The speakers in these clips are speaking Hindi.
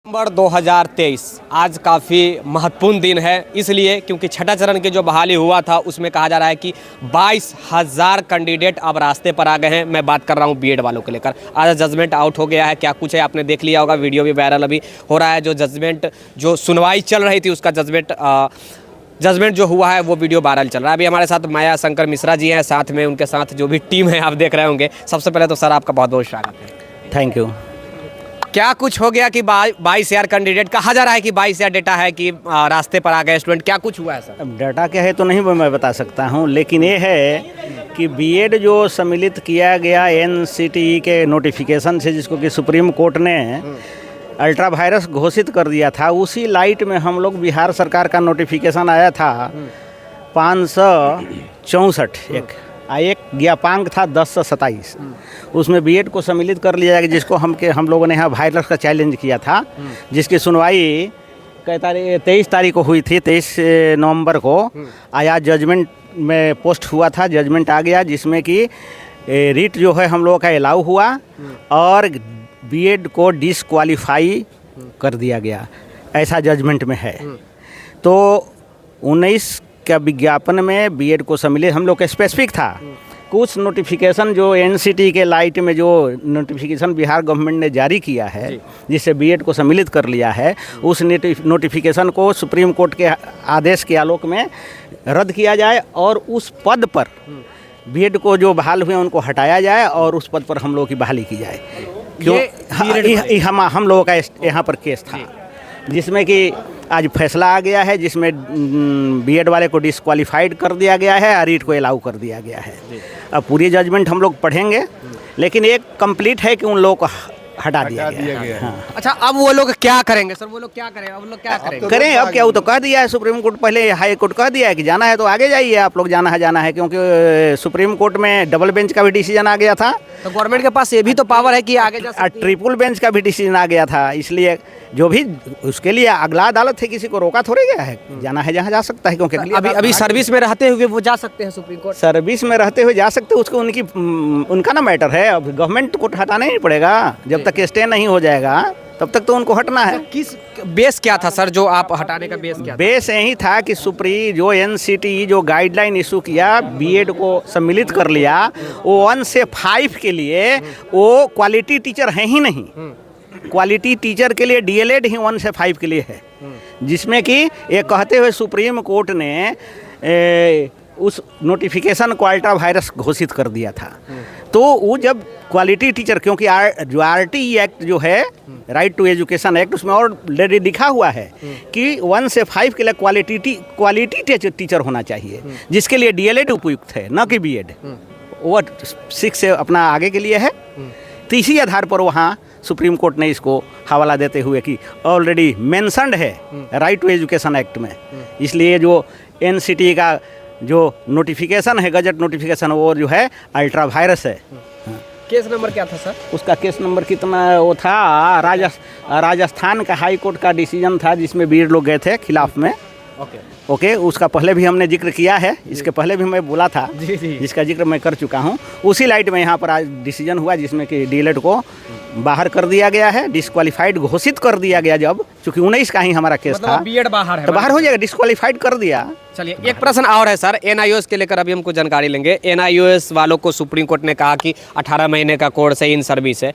नवंबर 2023 आज काफ़ी महत्वपूर्ण दिन है, इसलिए क्योंकि छठा चरण के जो बहाली हुआ था उसमें कहा जा रहा है कि 22,000 कैंडिडेट अब रास्ते पर आ गए हैं। मैं बात कर रहा हूं बीएड वालों को लेकर। आज जजमेंट आउट हो गया है, क्या कुछ है आपने देख लिया होगा, वीडियो भी वायरल अभी हो रहा है। जो जजमेंट जो सुनवाई चल रही थी उसका जजमेंट जो हुआ है वो वीडियो वायरल चल रहा है। अभी हमारे साथ माया शंकर मिश्रा जी हैं, साथ में उनके साथ जो भी टीम है आप देख रहे होंगे। सबसे पहले तो सर आपका बहुत बहुत स्वागत है। Thank you. क्या कुछ हो गया कि 22,000 कैंडिडेट कहा जा रहा है कि 22,000 डेटा है कि रास्ते पर आ गए स्टूडेंट, क्या कुछ हुआ है सर? अब डाटा क्या है तो नहीं मैं बता सकता हूँ, लेकिन ये है कि बीएड जो सम्मिलित किया गया एनसीटीई के नोटिफिकेशन से, जिसको कि सुप्रीम कोर्ट ने अल्ट्रा वायरस घोषित कर दिया था, उसी लाइट में हम लोग बिहार सरकार का नोटिफिकेशन आया था 564 एक ज्ञापांक था 1027। उसमें बीएड को सम्मिलित कर लिया जाएगा, जिसको हम लोगों ने यहाँ वायरस का चैलेंज किया था, जिसकी सुनवाई 23 तारीख को हुई थी, 23 नवंबर को आया। जजमेंट में पोस्ट हुआ था, जजमेंट आ गया, जिसमें कि रीट जो है हम लोगों का अलाउ हुआ और बीएड को डिसक्वालीफाई कर दिया गया, ऐसा जजमेंट में है। तो 19 का विज्ञापन में बीएड को सम्मिलित हम लोग का स्पेसिफिक था। कुछ नोटिफिकेशन जो एनसीटी के लाइट में जो नोटिफिकेशन बिहार गवर्नमेंट ने जारी किया है, जिससे बीएड को सम्मिलित कर लिया है, उस नोटिफिकेशन को सुप्रीम कोर्ट के आदेश के आलोक में रद्द किया जाए और उस पद पर बीएड को जो बहाल हुए उनको हटाया जाए और उस पद पर हम लोगों की बहाली की जाए। क्यों हम लोगों का यहाँ पर केस था, जिसमें कि आज फैसला आ गया है, जिसमें बीएड वाले को डिसक्वालीफाइड कर दिया गया है और रीट को अलाउ कर दिया गया है। अब पूरी जजमेंट हम लोग पढ़ेंगे, लेकिन एक कंप्लीट है कि उन लोगों को हटा दिया गया। हाँ। अच्छा, अब वो लोग क्या करेंगे सर? वो लोग क्या करें? अब लोग क्या करें? अब क्या, वो तो कह दिया है सुप्रीम कोर्ट, पहले हाई कोर्ट कह दिया है कि जाना है तो आगे जाइए आप लोग, जाना है, क्योंकि सुप्रीम कोर्ट में डबल बेंच का भी डिसीजन आ गया था। तो गवर्नमेंट के पास ये भी तो पावर है कि आगे जा सकती है। ट्रिपल बेंच का भी डिसीजन आ गया था, इसलिए जो भी उसके लिए अगला अदालत है, किसी को रोका थोड़े गया है, जाना है जहाँ जा सकता है। क्योंकि अभी सर्विस में रहते हुए वो जा सकते हैं सुप्रीम कोर्ट, सर्विस में रहते हुए जा सकते हैं, उसको उनका ना मैटर है। अब गवर्नमेंट को हटाना नहीं पड़ेगा, जब तक स्टे नहीं हो जाएगा तब तक तो उनको हटना है। तो किस बेस क्या था सर, जो आप हटाने का बेस क्या था? बेस यही था कि जो एनसीटीई जो गाइडलाइन इशू किया, बीएड को सम्मिलित कर लिया, वो 1 से 5 के लिए वो क्वालिटी टीचर है ही नहीं। क्वालिटी टीचर के लिए डीएलएड ही 1 से 5 के लिए है, जिसमें कि ये कहते हुए सुप्रीम कोर्ट ने उस नोटिफिकेशन को अल्ट्रा वायरस घोषित कर दिया था। तो वो जब क्वालिटी टीचर, क्योंकि जो आरटीई एक्ट जो है, राइट टू एजुकेशन एक्ट, उसमें ऑलरेडी लिखा हुआ है कि 1 से 5 के लिए क्वालिटी टीचर होना चाहिए, जिसके लिए डीएलएड उपयुक्त है, न कि बीएड। वो 6 से अपना आगे के लिए है। तो इसी आधार पर वहाँ सुप्रीम कोर्ट ने इसको हवाला देते हुए कि ऑलरेडी मेंशन्ड है राइट टू एजुकेशन एक्ट में, इसलिए जो एनसीटी का जो नोटिफिकेशन है, गजट नोटिफिकेशन, वो जो है अल्ट्रा वायरस है। केस नंबर क्या था सर? उसका केस नंबर कितना वो था, राजस्थान का हाई कोर्ट का डिसीजन था, जिसमें बीएड लोग गए थे खिलाफ में। ओके, उसका पहले भी हमने जिक्र किया है, इसके पहले भी मैं बोला था, जिसका जिक्र मैं कर चुका हूँ। उसी लाइट में यहाँ पर आज डिसीजन हुआ, जिसमें कि डीएलएड को बाहर कर दिया गया है, डिसक्वालीफाइड घोषित कर दिया गया। जब चूंकि 19 का ही हमारा केस था, बीएड बाहर है, तो बाहर हो जाएगा, डिसक्वालीफाइड कर दिया। चलिए, एक प्रश्न और है सर, एनआईओएस के लेकर अभी हमको जानकारी लेंगे। एनआईओएस वालों को सुप्रीम कोर्ट ने कहा कि 18 महीने का कोर्स है, इन सर्विस है।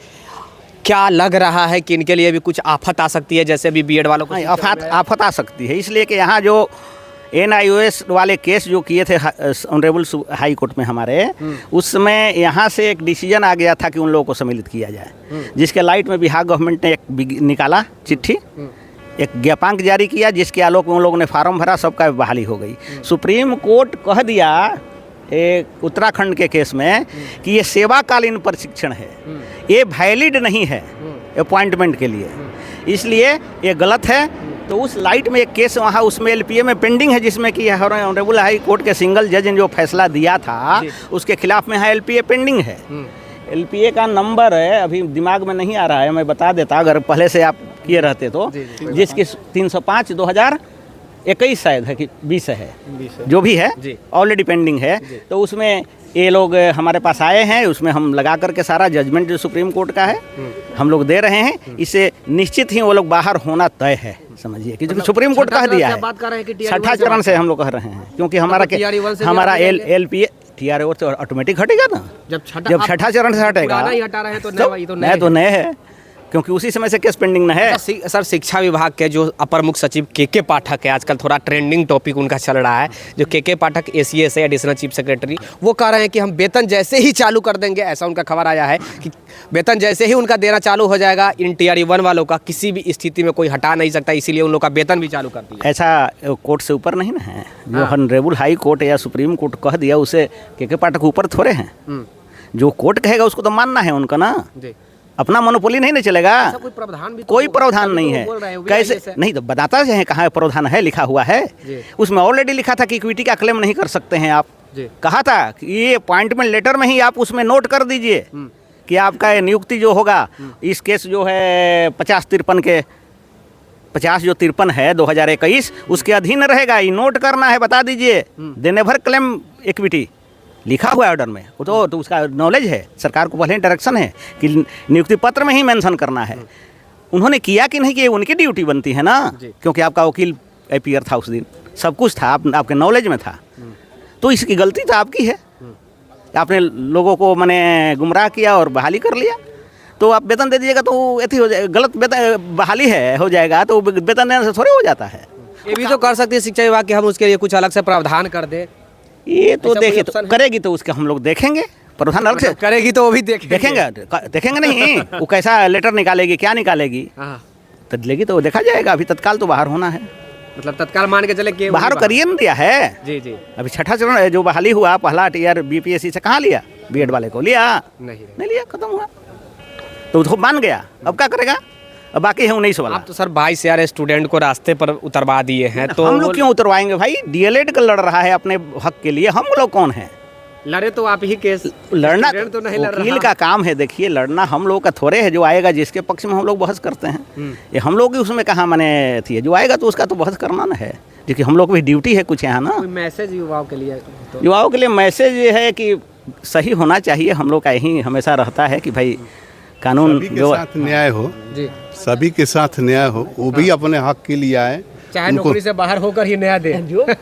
क्या लग रहा है कि इनके लिए भी कुछ आफत आ सकती है, जैसे अभी बीएड वालों को? आफत आ सकती है, इसलिए कि यहाँ जो एनआईओएस वाले केस जो किए थे ऑनरेबल हाई कोर्ट में हमारे, उसमें यहाँ से एक डिसीजन आ गया था कि उन लोगों को सम्मिलित किया जाए, जिसके लाइट में बिहार गवर्नमेंट ने एक निकाला चिट्ठी, एक ज्ञापांक जारी किया, जिसके आलोक में उन लोगों ने फार्म भरा, सबका बहाली हो गई। सुप्रीम कोर्ट कह दिया एक उत्तराखंड के केस में कि ये सेवाकालीन प्रशिक्षण है, ये वैलिड नहीं है अपॉइंटमेंट के लिए, इसलिए ये गलत है। तो उस लाइट में एक केस वहाँ उसमें एलपीए में पेंडिंग है, जिसमें कि ऑनरेबल हाई कोर्ट के सिंगल जज ने जो फैसला दिया था उसके खिलाफ में एलपीए पेंडिंग है। एलपीए का नंबर है, अभी दिमाग में नहीं आ रहा है, मैं बता देता अगर पहले से आप किए रहते तो, जिसकी 305/2021 शायद है कि 20 है, जो भी है ऑलरेडी पेंडिंग है। तो उसमें ये लोग हमारे पास आए हैं, उसमें हम लगा करके सारा जजमेंट जो सुप्रीम कोर्ट का है हम लोग दे रहे हैं। इससे निश्चित ही वो लोग बाहर होना तय है, समझिए, क्योंकि सुप्रीम कोर्ट कह दिया है। बात कर रहे हैं कि छठा चरण से हम लोग कह रहे हैं, क्योंकि हमारा LPA TRA तो ऑटोमेटिक हटेगा ना, जब छठा चरण से हटेगा। हटा रहे हैं तो नए तो नए है, क्योंकि उसी समय से केस पेंडिंग न है। सर, शिक्षा विभाग के जो अपर मुख्य सचिव के पाठक है, आजकल थोड़ा ट्रेंडिंग टॉपिक उनका चल रहा है, जो के पाठक ACS है, एडिशनल चीफ सेक्रेटरी, वो कह रहे हैं कि हम वेतन जैसे ही चालू कर देंगे, ऐसा उनका खबर आया है कि वेतन जैसे ही उनका देना चालू हो जाएगा, इन TRE 1 वालों का किसी भी स्थिति में कोई हटा नहीं सकता, इसीलिए उन लोग का वेतन भी चालू कर दिया। ऐसा कोर्ट से ऊपर नहीं ना है, जो ऑनरेबल हाई कोर्ट या सुप्रीम कोर्ट कह दिया उसे के पाठक ऊपर थोड़े हैं। जो कोर्ट कहेगा उसको तो मानना है उनका ना, अपना मोनोपोली नहीं ना चलेगा। कोई प्रावधान नहीं है, कैसे नहीं तो बताता है कहाँ प्रावधान है, लिखा हुआ है उसमें, ऑलरेडी लिखा था कि इक्विटी का क्लेम नहीं कर सकते हैं आप। कहा था कि ये अपॉइंटमेंट लेटर में ही आप उसमें नोट कर दीजिए कि आपका नियुक्ति जो होगा, इस केस जो है 50-53 के 50 जो 53 है 2021 उसके अधीन रहेगा, ये नोट करना है, बता दीजिए, देने भर क्लेम इक्विटी लिखा हुआ है ऑर्डर में, वो तो उसका नॉलेज है, सरकार को पहले डायरेक्शन है कि नियुक्ति पत्र में ही मेंशन करना है। उन्होंने किया कि नहीं कि उनकी ड्यूटी बनती है ना, क्योंकि आपका वकील अपीयर था उस दिन, सब कुछ था, आपके नॉलेज में था, तो इसकी गलती तो आपकी है। आपने लोगों को मैंने गुमराह किया और बहाली कर लिया, तो आप वेतन दे दीजिएगा तो ऐसी हो जाएगा, गलत वेतन बहाली है हो जाएगा तो वेतन देने से थोड़े हो जाता है। ये भी तो कर सकती है शिक्षा विभाग कि हम उसके लिए कुछ अलग से प्रावधान कर दे। ये तो देखिए, तो करेगी तो उसके हम लोग देखेंगे, प्रावधान अलग से करेगी तो वो भी देखेंगे नहीं वो कैसा लेटर निकालेगी, क्या निकालेगी, तो लेगी तो देखा जाएगा। अभी तत्काल तो बाहर होना है, मतलब तत्काल मान के चले कि बाहर करिए न दिया है। जी अभी छठा चरण जो बहाली हुआ, पहला TR BPSC से कहाँ लिया, BED वाले को लिया नहीं लिया, खत्म हुआ, तो उसको मान गया, अब क्या करेगा, अब बाकी है 19 वाला। आप तो सर 22,000 स्टूडेंट को रास्ते पर उतरवा दिए हैं, तो हम लोग क्यों उतरवाएंगे भाई, DLED का लड़ रहा है अपने हक के लिए, हम लोग कौन है लड़े, तो आप ही केस लड़ना तो नहीं लड़ वकील का काम है। देखिए लड़ना हम लोग का थोड़े है, जो आएगा जिसके पक्ष में हम लोग बहस करते हैं, ये हम लोग उसमें कहाँ माने थी, जो आएगा तो उसका तो बहस करना ना है, क्योंकि हम लोग की ड्यूटी है कुछ यहाँ ना। मैसेज युवाओं के लिए, युवाओं के लिए मैसेज ये है कि सही होना चाहिए, हम लोग का यही हमेशा रहता है कि भाई कानून जो साथ न्याय हो, सभी के साथ न्याय हो, वो भी अपने हक के लिए आए, चाहे नौकरी से बाहर होकर ही न्याय दे।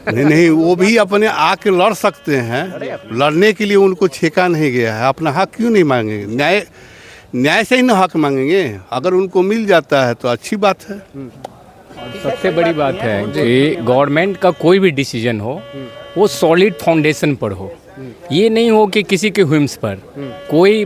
नहीं वो भी अपने आके लड़ सकते हैं, लड़ने के लिए उनको छेका नहीं गया है, अपना हक क्यों नहीं मांगेंगे, न्याय से ही ना हक मांगेंगे, अगर उनको मिल जाता है तो अच्छी बात है। सबसे बड़ी बात है कि गवर्नमेंट का कोई भी डिसीजन हो वो सॉलिड फाउंडेशन पर हो, ये नहीं हो कि किसी के व्हिम्स पर। कोई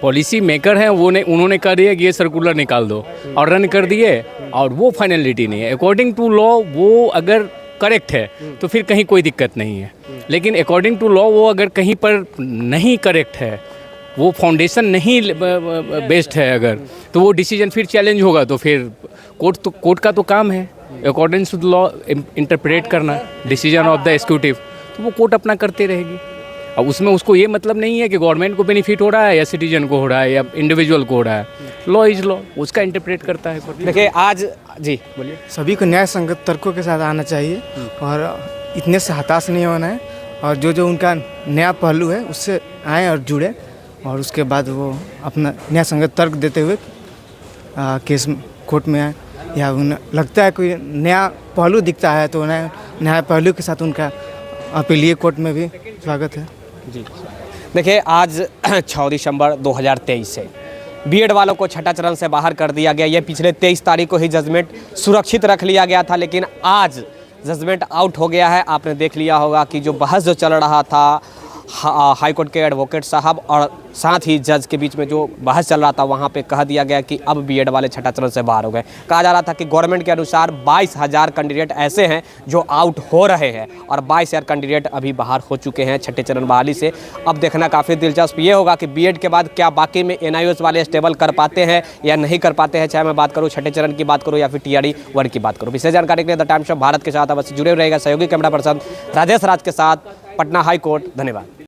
पॉलिसी मेकर है वो ने उन्होंने कह दिया कि ये सर्कुलर निकाल दो और रन कर दिए, और वो फाइनलिटी नहीं है। अकॉर्डिंग टू लॉ वो अगर करेक्ट है तो फिर कहीं कोई दिक्कत नहीं है, लेकिन अकॉर्डिंग टू लॉ वो अगर कहीं पर नहीं करेक्ट है, वो फाउंडेशन नहीं बेस्ड है अगर, तो वो डिसीजन फिर चैलेंज होगा, तो फिर कोर्ट का तो काम है अकॉर्डिंग टू लॉ इंटरप्रेट करना डिसीजन ऑफ द एग्जीक्यूटिव, तो वो कोर्ट अपना करते रहेगी। अब उसमें उसको ये मतलब नहीं है कि गवर्नमेंट को बेनिफिट हो रहा है या सिटीजन को हो रहा है या इंडिविजुअल को हो रहा है, लॉ इज लॉ, उसका इंटरप्रेट करता है कोर्ट। देखिए आज जी बोलिए। सभी को न्याय संगत तर्कों के साथ आना चाहिए और इतने से हताश नहीं होना है, और जो उनका नया पहलू है उससे आए और जुड़े, और उसके बाद वो अपना न्याय संगत तर्क देते हुए केस कोर्ट में आए, या उन्हें लगता है कोई नया पहलू दिखता है तो नया पहलू के साथ उनका अपीलीय कोर्ट में भी स्वागत है। जी देखिए आज 6 दिसंबर 2023 से BED वालों को छठा चरण से बाहर कर दिया गया। ये पिछले 23 तारीख को ही जजमेंट सुरक्षित रख लिया गया था, लेकिन आज जजमेंट आउट हो गया है। आपने देख लिया होगा कि जो बहस जो चल रहा था हाई कोर्ट के एडवोकेट साहब और साथ ही जज के बीच में जो बहस चल रहा था, वहाँ पे कह दिया गया कि अब BED वाले छठा चरण से बाहर हो गए। कहा जा रहा था कि गवर्नमेंट के अनुसार 22,000 कैंडिडेट ऐसे हैं जो आउट हो रहे हैं और 22,000 कैंडिडेट अभी बाहर हो चुके हैं छठे चरण बहाली से। अब देखना काफ़ी दिलचस्प ये होगा कि BED के बाद क्या बाकी में NIOS वाले स्टेबल कर पाते हैं या नहीं कर पाते हैं, चाहे मैं बात करूँ छठे चरण की बात करूँ या फिर TRE 1 की बात करूँ। विशेष जानकारी के लिए द टाइम्स ऑफ भारत के साथ अवश्य जुड़े रहेगा सहयोगी कैमरा पर्सन राजेश राज के साथ, पटना हाई कोर्ट। धन्यवाद।